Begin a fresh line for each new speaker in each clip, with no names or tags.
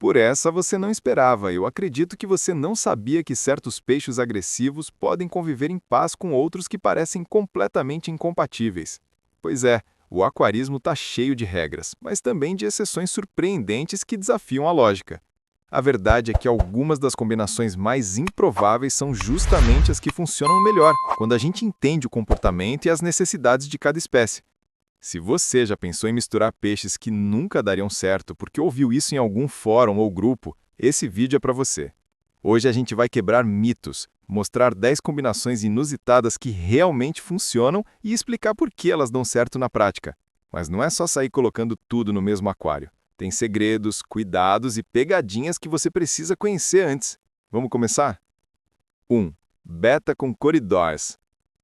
Por essa você não esperava. Eu acredito que você não sabia que certos peixes agressivos podem conviver em paz com outros que parecem completamente incompatíveis. Pois é, o aquarismo está cheio de regras, mas também de exceções surpreendentes que desafiam a lógica. A verdade é que algumas das combinações mais improváveis são justamente as que funcionam melhor, quando a gente entende o comportamento e as necessidades de cada espécie. Se você já pensou em misturar peixes que nunca dariam certo porque ouviu isso em algum fórum ou grupo, esse vídeo é para você. Hoje a gente vai quebrar mitos, mostrar 10 combinações inusitadas que realmente funcionam e explicar por que elas dão certo na prática. Mas não é só sair colocando tudo no mesmo aquário. Tem segredos, cuidados e pegadinhas que você precisa conhecer antes. Vamos começar? 1. Beta com Corydoras.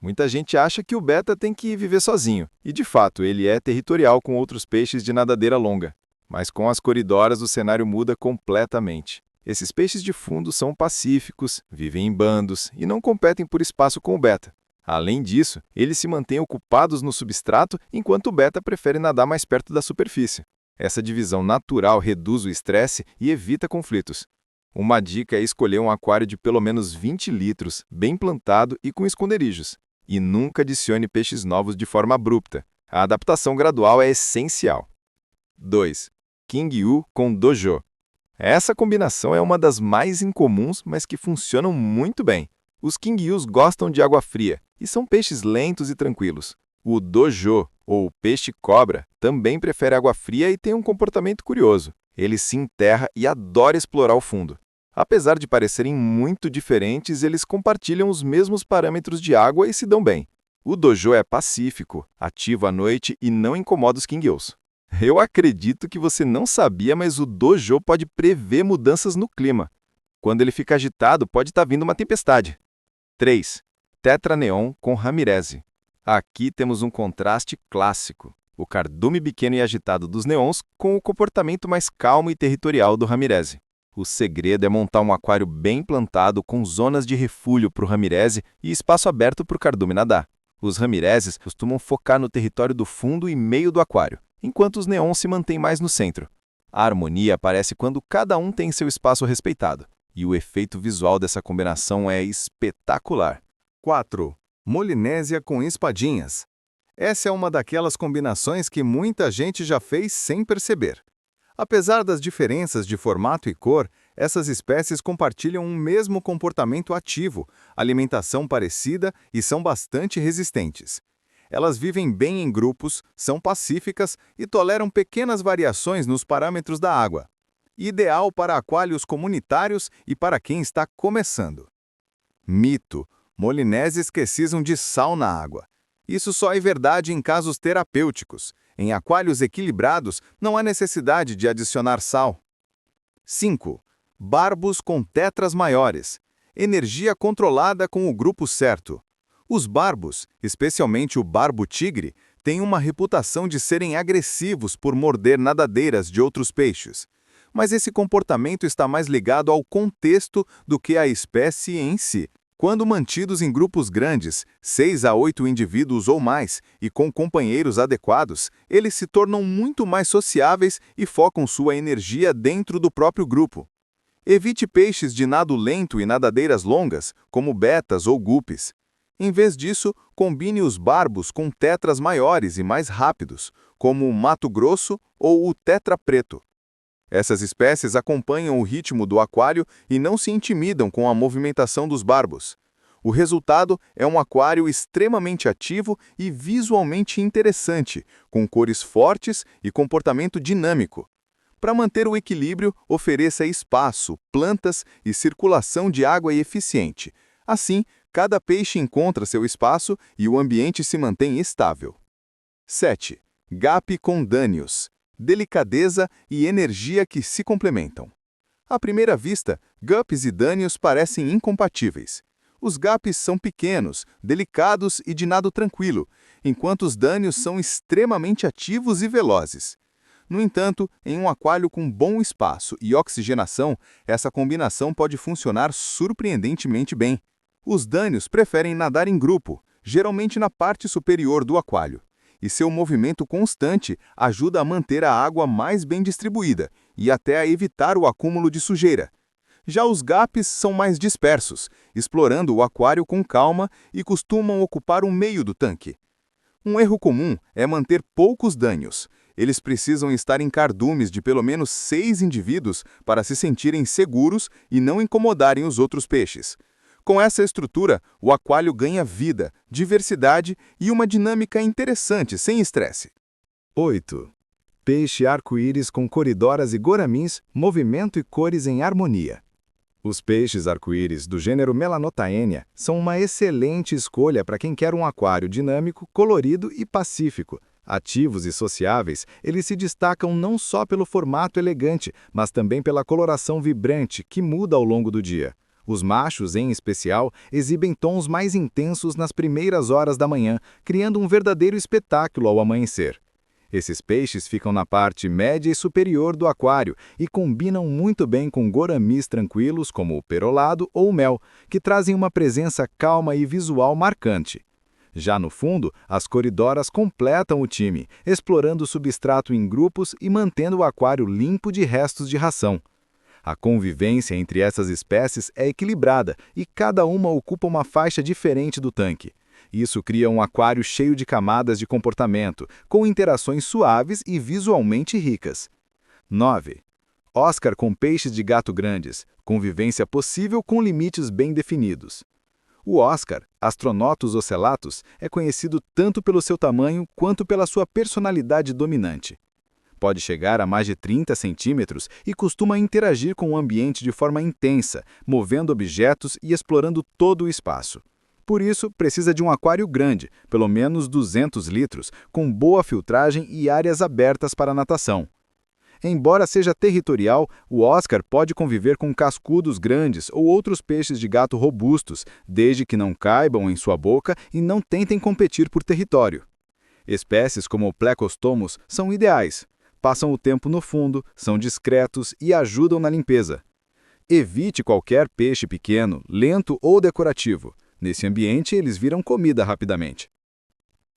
Muita gente acha que o beta tem que viver sozinho, e de fato ele é territorial com outros peixes de nadadeira longa. Mas com as Corydoras o cenário muda completamente. Esses peixes de fundo são pacíficos, vivem em bandos e não competem por espaço com o beta. Além disso, eles se mantêm ocupados no substrato enquanto o beta prefere nadar mais perto da superfície. Essa divisão natural reduz o estresse e evita conflitos. Uma dica é escolher um aquário de pelo menos 20 litros, bem plantado e com esconderijos. E nunca adicione peixes novos de forma abrupta. A adaptação gradual é essencial. 2. King Yu com Dojo. Essa combinação é uma das mais incomuns, mas que funcionam muito bem. Os King Yus gostam de água fria e são peixes lentos e tranquilos. O Dojo, ou peixe-cobra, também prefere água fria e tem um comportamento curioso. Ele se enterra e adora explorar o fundo. Apesar de parecerem muito diferentes, eles compartilham os mesmos parâmetros de água e se dão bem. O Dojo é pacífico, ativo à noite e não incomoda os King Yus. Eu acredito que você não sabia, mas o Dojo pode prever mudanças no clima. Quando ele fica agitado, pode estar vindo uma tempestade. 3. Tetra Neon com Ramirez. Aqui temos um contraste clássico. O cardume pequeno e agitado dos neons com o comportamento mais calmo e territorial do Ramirez. O segredo é montar um aquário bem plantado com zonas de refúgio para o Ramirez e espaço aberto para o cardume nadar. Os Ramirezes costumam focar no território do fundo e meio do aquário, enquanto os neons se mantêm mais no centro. A harmonia aparece quando cada um tem seu espaço respeitado, e o efeito visual dessa combinação é espetacular. 4. Molinésia com espadinhas. Essa é uma daquelas combinações que muita gente já fez sem perceber. Apesar das diferenças de formato e cor, essas espécies compartilham um mesmo comportamento ativo, alimentação parecida e são bastante resistentes. Elas vivem bem em grupos, são pacíficas e toleram pequenas variações nos parâmetros da água. Ideal para aquários comunitários e para quem está começando. Mito: molinésias precisam de sal na água. Isso só é verdade em casos terapêuticos. Em aquários equilibrados, não há necessidade de adicionar sal. 5. Barbos com tetras maiores. Energia controlada com o grupo certo. Os barbos, especialmente o barbo-tigre, têm uma reputação de serem agressivos por morder nadadeiras de outros peixes. Mas esse comportamento está mais ligado ao contexto do que à espécie em si. Quando mantidos em grupos grandes, 6 a 8 indivíduos ou mais, e com companheiros adequados, eles se tornam muito mais sociáveis e focam sua energia dentro do próprio grupo. Evite peixes de nado lento e nadadeiras longas, como betas ou guppies. Em vez disso, combine os barbos com tetras maiores e mais rápidos, como o mato grosso ou o tetra preto. Essas espécies acompanham o ritmo do aquário e não se intimidam com a movimentação dos barbos. O resultado é um aquário extremamente ativo e visualmente interessante, com cores fortes e comportamento dinâmico. Para manter o equilíbrio, ofereça espaço, plantas e circulação de água eficiente. Assim, cada peixe encontra seu espaço e o ambiente se mantém estável. 7. Gapi com Danius. Delicadeza e energia que se complementam. À primeira vista, guppies e danios parecem incompatíveis. Os guppies são pequenos, delicados e de nado tranquilo, enquanto os danios são extremamente ativos e velozes. No entanto, em um aquário com bom espaço e oxigenação, essa combinação pode funcionar surpreendentemente bem. Os danios preferem nadar em grupo, geralmente na parte superior do aquário. E seu movimento constante ajuda a manter a água mais bem distribuída,
e até a evitar o acúmulo de sujeira. Já os gapes são mais dispersos, explorando o aquário com calma e costumam ocupar o meio do tanque. Um erro comum é manter poucos danhos. Eles precisam estar em cardumes de pelo menos 6 indivíduos para se sentirem seguros e não incomodarem os outros peixes. Com essa estrutura, o aquário ganha vida, diversidade e uma dinâmica interessante, sem estresse.
8. Peixe arco-íris com coridoras e goramins, movimento e cores em harmonia. Os peixes arco-íris do gênero Melanotaenia são uma excelente escolha para quem quer um aquário dinâmico, colorido e pacífico. Ativos e sociáveis, eles se destacam não só pelo formato elegante, mas também pela coloração vibrante que muda ao longo do dia. Os machos, em especial, exibem tons mais intensos nas primeiras horas da manhã, criando um verdadeiro espetáculo ao amanhecer. Esses peixes ficam na parte média e superior do aquário e combinam muito bem com goramis tranquilos como o perolado ou o mel, que trazem uma presença calma e visual marcante. Já no fundo, as coridoras completam o time, explorando o substrato em grupos e mantendo o aquário limpo de restos de ração. A convivência entre essas espécies é equilibrada e cada uma ocupa uma faixa diferente do tanque. Isso cria um aquário cheio de camadas de comportamento, com interações suaves e visualmente ricas. 9. Oscar com peixes de gato grandes, convivência possível com limites bem definidos. O Oscar, Astronotus ocellatus, é conhecido tanto pelo seu tamanho quanto pela sua personalidade dominante. Pode chegar a mais de 30 centímetros e costuma interagir com o ambiente de forma intensa, movendo objetos e explorando todo o espaço. Por isso, precisa de um aquário grande, pelo menos 200 litros, com boa filtragem e áreas abertas para natação. Embora seja territorial, o Oscar pode conviver com cascudos grandes ou outros peixes de gato robustos, desde que não caibam em sua boca e não tentem competir por território. Espécies como o Plecostomus são ideais. Passam o tempo no fundo, são discretos e ajudam na limpeza. Evite qualquer peixe pequeno, lento ou decorativo. Nesse ambiente, eles viram comida rapidamente.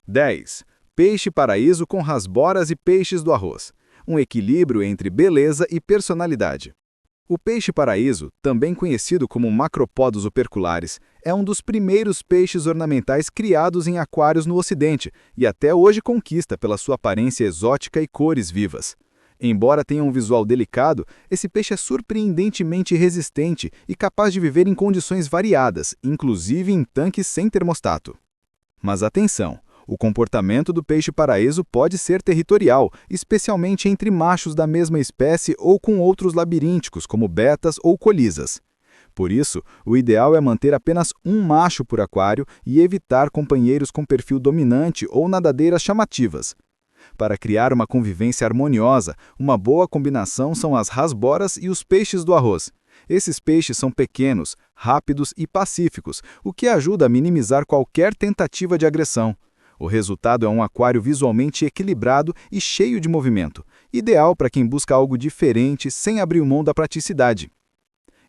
10. Peixe paraíso com rasboras e peixes do arroz. Um equilíbrio entre beleza e personalidade. O peixe paraíso, também conhecido como Macropodus opercularis, é um dos primeiros peixes ornamentais criados em aquários no Ocidente e até hoje conquista pela sua aparência exótica e cores vivas. Embora tenha um visual delicado, esse peixe é surpreendentemente resistente e capaz de viver em condições variadas, inclusive em tanques sem termostato. Mas atenção! O comportamento do peixe paraíso pode ser territorial, especialmente entre machos da mesma espécie ou com outros labirínticos, como betas ou colisas. Por isso, o ideal é manter apenas um macho por aquário e evitar companheiros com perfil dominante ou nadadeiras chamativas. Para criar uma convivência harmoniosa, uma boa combinação são as rasboras e os peixes do arroz. Esses peixes são pequenos, rápidos e pacíficos, o que ajuda a minimizar qualquer tentativa de agressão. O resultado é um aquário visualmente equilibrado e cheio de movimento, ideal para quem busca algo diferente sem abrir mão da praticidade.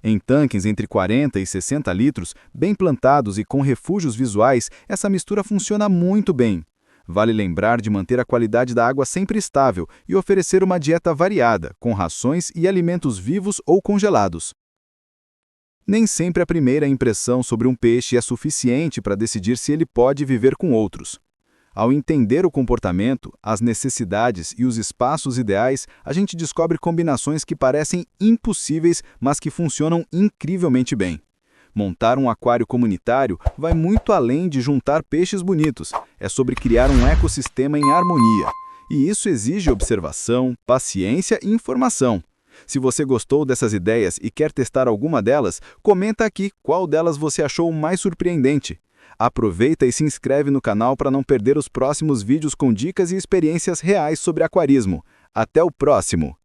Em tanques entre 40 e 60 litros, bem plantados e com refúgios visuais, essa mistura funciona muito bem. Vale lembrar de manter a qualidade da água sempre estável e oferecer uma dieta variada, com rações e alimentos vivos ou congelados. Nem sempre a primeira impressão sobre um peixe é suficiente para decidir se ele pode viver com outros. Ao entender o comportamento, as necessidades e os espaços ideais, a gente descobre combinações que parecem impossíveis, mas que funcionam incrivelmente bem. Montar um aquário comunitário vai muito além de juntar peixes bonitos. É sobre criar um ecossistema em harmonia. E isso exige observação, paciência e informação. Se você gostou dessas ideias e quer testar alguma delas, comenta aqui qual delas você achou mais surpreendente. Aproveita e se inscreve no canal para não perder os próximos vídeos com dicas e experiências reais sobre aquarismo. Até o próximo!